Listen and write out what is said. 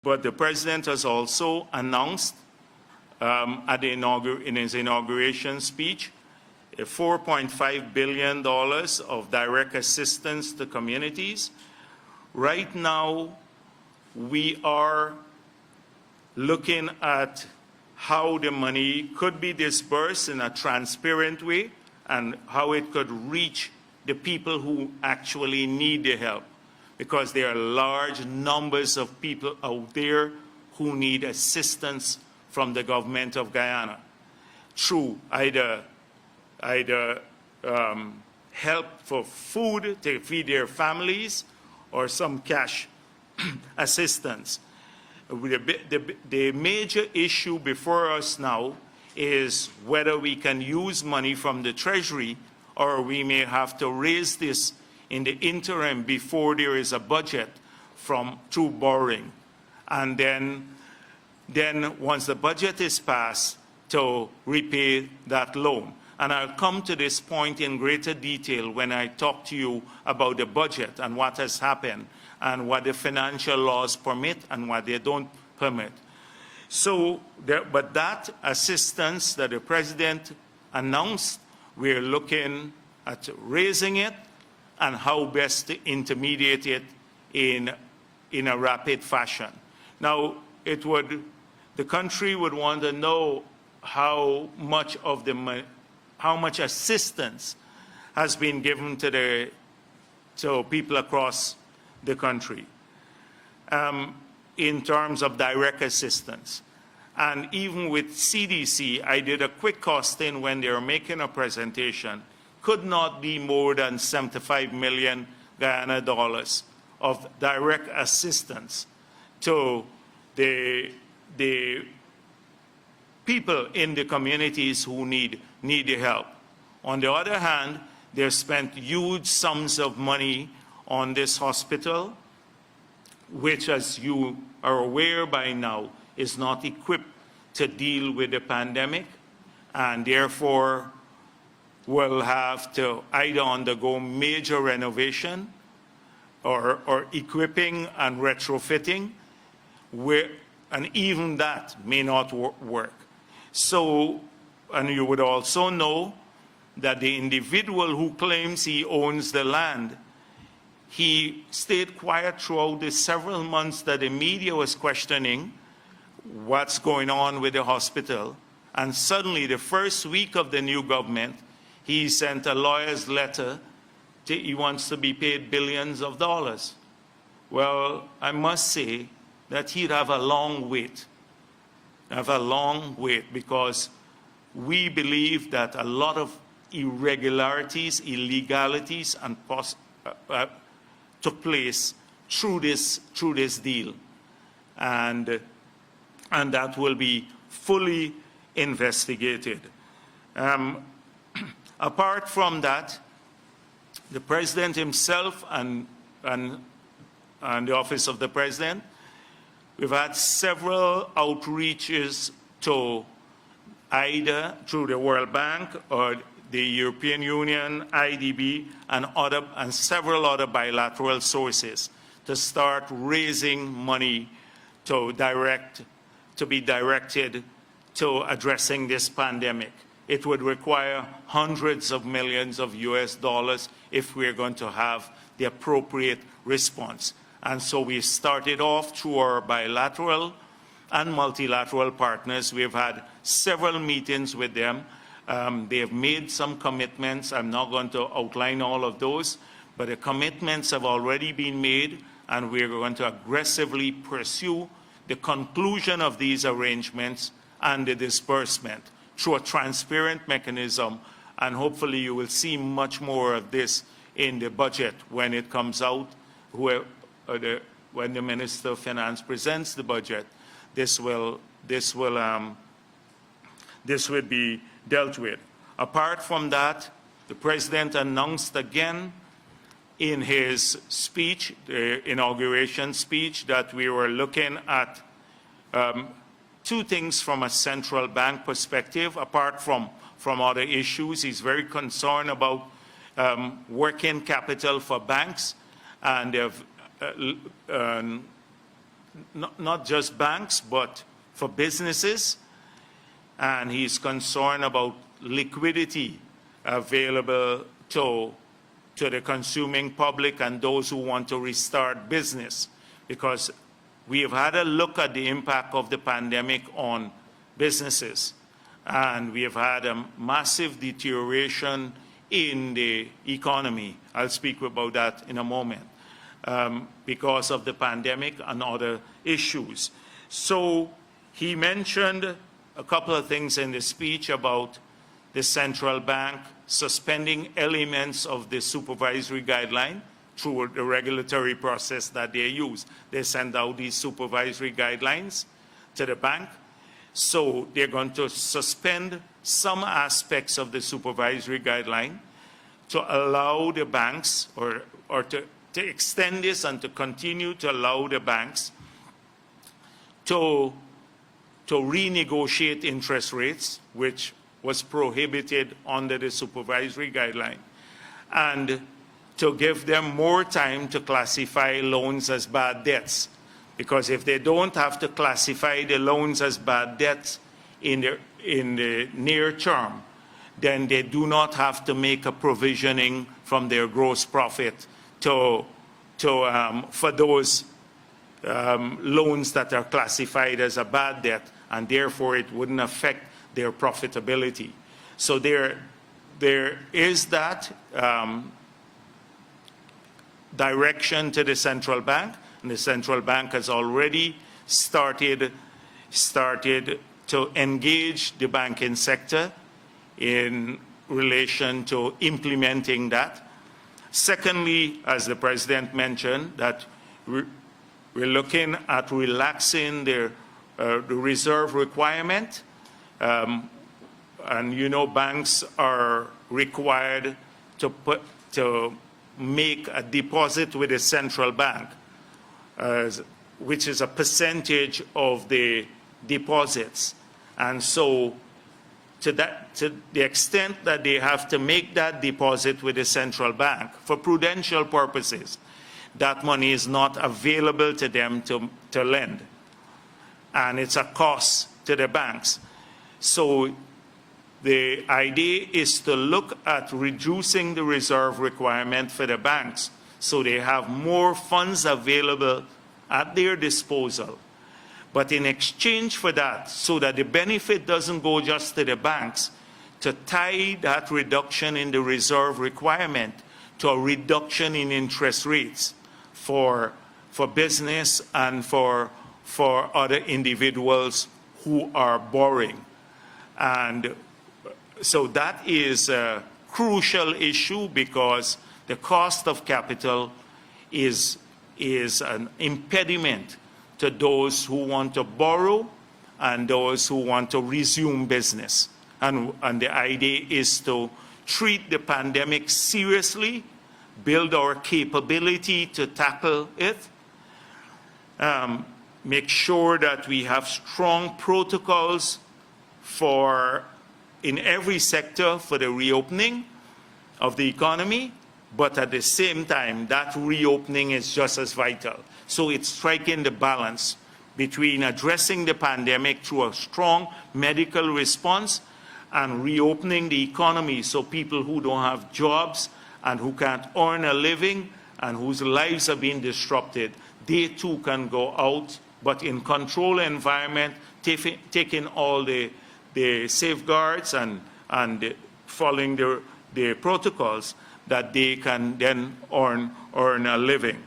But the president has also announced in his inauguration speech $4.5 billion of direct assistance to communities. Right now, we are looking at how the money could be disbursed in a transparent way and how it could reach the people who actually need the help, because there are large numbers of people out there who need assistance from the government of Guyana through either help for food to feed their families or some cash assistance. The major issue before us now is whether we can use money from the Treasury or we may have to raise this in the interim before there is a budget through borrowing. And then once the budget is passed, to repay that loan. And I'll come to this point in greater detail when I talk to you about the budget and what has happened and what the financial laws permit and what they don't permit. So, but that assistance that the president announced, we're looking at raising it and how best to intermediate it in a rapid fashion. Now, the country would want to know how much assistance has been given to people across the country in terms of direct assistance. And even with CDC, I did a quick costing when they were making a presentation, could not be more than 75 million Guyana dollars of direct assistance to the people in the communities who need the help. On the other hand, they've spent huge sums of money on this hospital, which, as you are aware by now, is not equipped to deal with the pandemic, and therefore will have to either undergo major renovation or equipping and retrofitting, and even that may not work. So, and you would also know that the individual who claims he owns the land, he stayed quiet throughout the several months that the media was questioning what's going on with the hospital. And suddenly, the first week of the new government, he sent a lawyer's letter he wants to be paid billions of dollars. Well, I must say that he'd have a long wait. Because we believe that a lot of irregularities, illegalities, and took place through this deal, and that will be fully investigated. Apart from that, the president himself and the office of the president, we've had several outreaches to either through the World Bank or the European Union, IDB, and several other bilateral sources to start raising money to be directed to addressing this pandemic. It would require hundreds of millions of US dollars if we're going to have the appropriate response. And so we started off through our bilateral and multilateral partners. We've had several meetings with them. They have made some commitments. I'm not going to outline all of those, but the commitments have already been made, and we're going to aggressively pursue the conclusion of these arrangements and the disbursement through a transparent mechanism, and hopefully you will see much more of this in the budget when it comes out, when the Minister of Finance presents the budget. This will be dealt with. Apart from that, the President announced again in his speech, the inauguration speech, that we were looking at two things from a central bank perspective. Apart from other issues, he's very concerned about working capital for banks, and they've not just banks, but for businesses. And he's concerned about liquidity available to the consuming public and those who want to restart business, because we have had a look at the impact of the pandemic on businesses, and we have had a massive deterioration in the economy. I'll speak about that in a moment, because of the pandemic and other issues. So he mentioned a couple of things in the speech about the central bank suspending elements of the supervisory guideline through the regulatory process that they use. They send out these supervisory guidelines to the bank. So they're going to suspend some aspects of the supervisory guideline to allow the banks, or to extend this and to continue to allow the banks to renegotiate interest rates, which was prohibited under the supervisory guideline, and to give them more time to classify loans as bad debts. Because if they don't have to classify the loans as bad debts in the near term, then they do not have to make a provisioning from their gross profit for those loans that are classified as a bad debt, and therefore it wouldn't affect their profitability. So there is that direction to the central bank, and the central bank has already started to engage the banking sector in relation to implementing that. Secondly, as the President mentioned, that we're looking at relaxing the reserve requirement. And you know, banks are required to make a deposit with the central bank, which is a percentage of the deposits. And so to the extent that they have to make that deposit with the central bank for prudential purposes, that money is not available to them to lend. And it's a cost to the banks. So the idea is to look at reducing the reserve requirement for the banks so they have more funds available at their disposal. But in exchange for that, so that the benefit doesn't go just to the banks, to tie that reduction in the reserve requirement to a reduction in interest rates for business and for other individuals who are borrowing. And so that is a crucial issue, because the cost of capital is an impediment to those who want to borrow and those who want to resume business. And the idea is to treat the pandemic seriously, build our capability to tackle it, make sure that we have strong protocols in every sector for the reopening of the economy, but at the same time, that reopening is just as vital. So it's striking the balance between addressing the pandemic through a strong medical response and reopening the economy, so people who don't have jobs and who can't earn a living and whose lives are being disrupted, they too can go out, but in controlled environment, taking all the safeguards and following the protocols, that they can then earn a living.